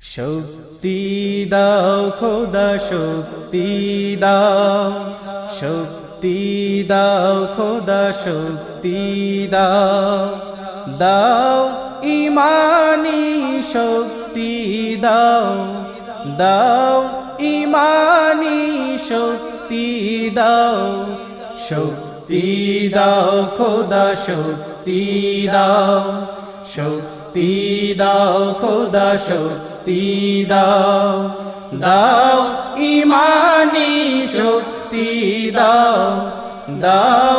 শক্তি দাও খোদা শক্তি দাও, শক্তি দাও খোদা শক্তি দাও, দাও ইমানি শক্তি দাও, দাও ইমানি শক্তি দাও, শক্তি দাও খোদা শক্তি দাও, শক্তি দাও খোদা শক্তি দাও, দাও ইমানি শক্তি দাও, দাও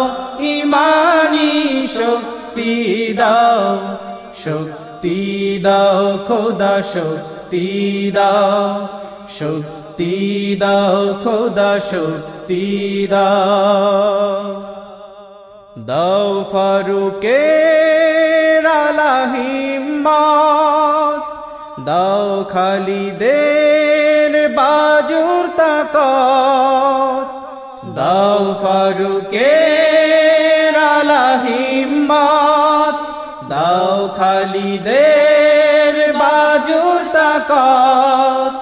ইমানি শক্তি দাও, শক্তি দাও খোদা শক্তি দাও, শক্তি দাও খোদা শক্তি দাও, দাও ফারুকের আলা হিম্মত, দাও খালিদের বাজুর তাকত, দাও ফারুকের আলা হিম্মত, দাও খালিদের বাজুর তাকত,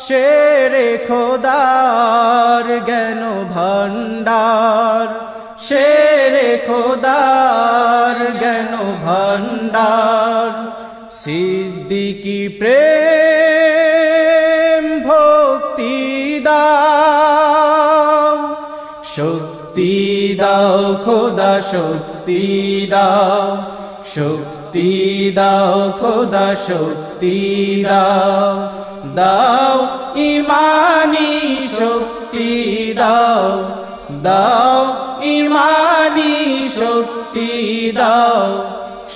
শেরে খোদার জ্ঞান ভান্ডার, শেরে খোদার জ্ঞান ভান্ডার, সিদ্দিকি প্রেম ভক্তি দাও, শক্তি দাও খোদা শক্তি দাও, শক্তি দাও খোদা শক্তি দাও, দাও ইমানি শক্তি দাও, দাও ইমানি শক্তি দাও,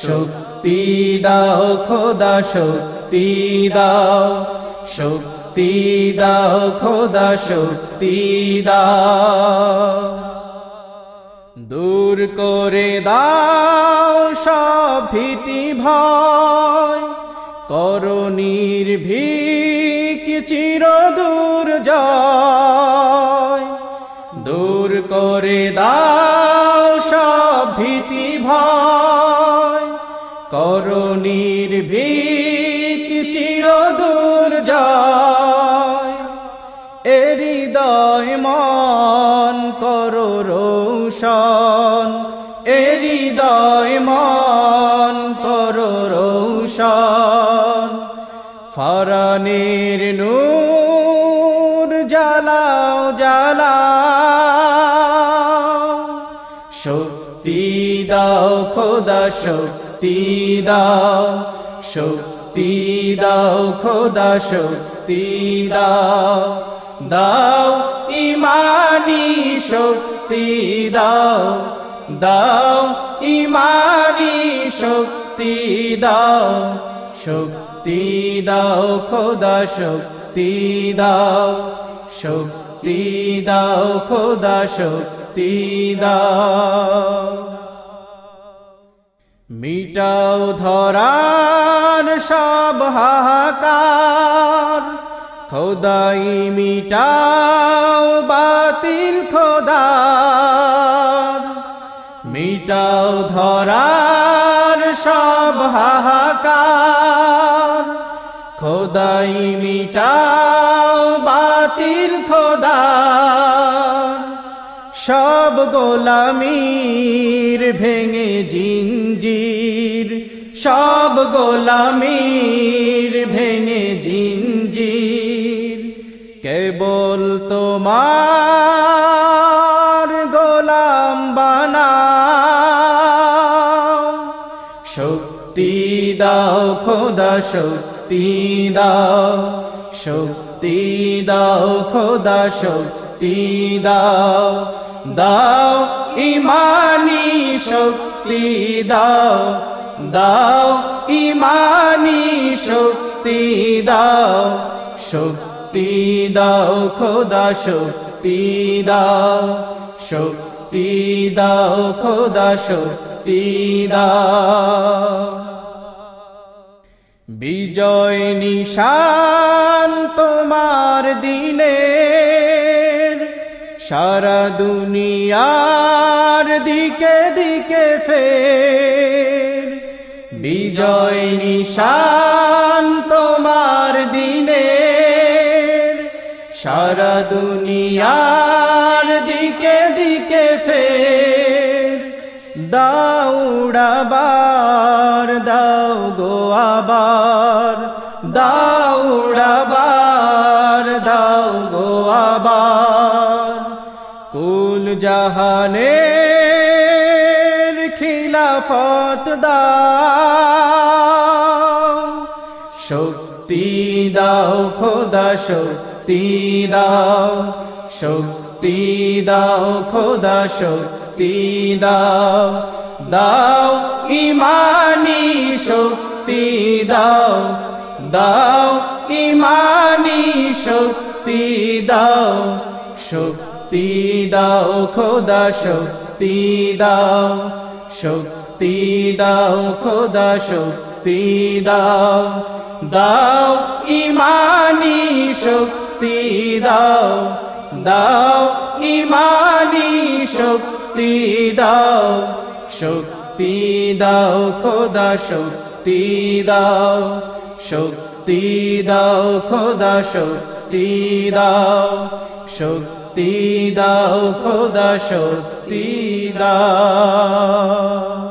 শক্তি দাও খোদা শক্তি দাও, শক্তি দাও খোদা শক্তি দাও, দূর করে দাও সব ভীতি ভয়, করো নির্ভীক চির দূর জয়, দূর করে দাও সব ভীতি ভয়, করো নির্ভীক চির দূর জয়, এ হৃদয় মন করো রৌশন, এ হৃদয় মন করো রৌশন, ফরানের নূর জ্বালাও জ্বালাও, শক্তি দাও খোদা শক্তি দাও, শক্তি দাও খোদা শক্তি দাও, দাও ইমানি শক্তি দাও, দাও ইমানি শক্তি দাও, শক্তি দাও খোদা শক্তি দাও, শক্তি দাও খোদা শক্তি দাও, মিটাও ধরার সব হাহাকার, খোদাই মিটাও বাতিল খোদার, মিটাও ধরার সব হাহাকার, খোদাই মিটাও বাতিল খোদার, সব গোলামির ভেঙে জিঞ্জির, সব গোলামির ভেঙে জিঞ্জির, কেবল তোমার গোলাম বানাও, শক্তি দাও খোদা শক্তি দাও, শক্তি দাও খোদা শক্তি দাও, দাও ইমানি শক্তি দাও, দাও ইমানি শক্তি দাও, শক্তি দাও খোদা শক্তি দাও, শক্তি দাও খোদা শক্তি দাও, বিজয় নিশান তোমার দিনের, সারা দুনিয়ার দিকে দিকে ফের, বিজয় নিশান তোমার দিনের, সারা দুনিয়ার দিকে দিকে ফের দাও উড়াবার, দাও গো আবার, দাও উড়াবার, দাও গো আবার। কুল জাহানের খিলাফত দাও, শক্তি দাও খোদা শক্তি দাও, শক্তি দাও খোদা শক্তি দাও, দাও ইমানি শক্তি দাও, দাও ইমানি শক্তি দাও, শক্তি দাও খোদা শক্তি দাও, শক্তি দাও খোদা শক্তি দাও, দাও ইমানি শক্তি দাও, দাও ইমানি শক্তি দাও, শক্তি দাও খোদা শক্তি দাও, শক্তি দাও খোদা শক্তি দাও, শক্তি দাও খোদা শক্তি দাও।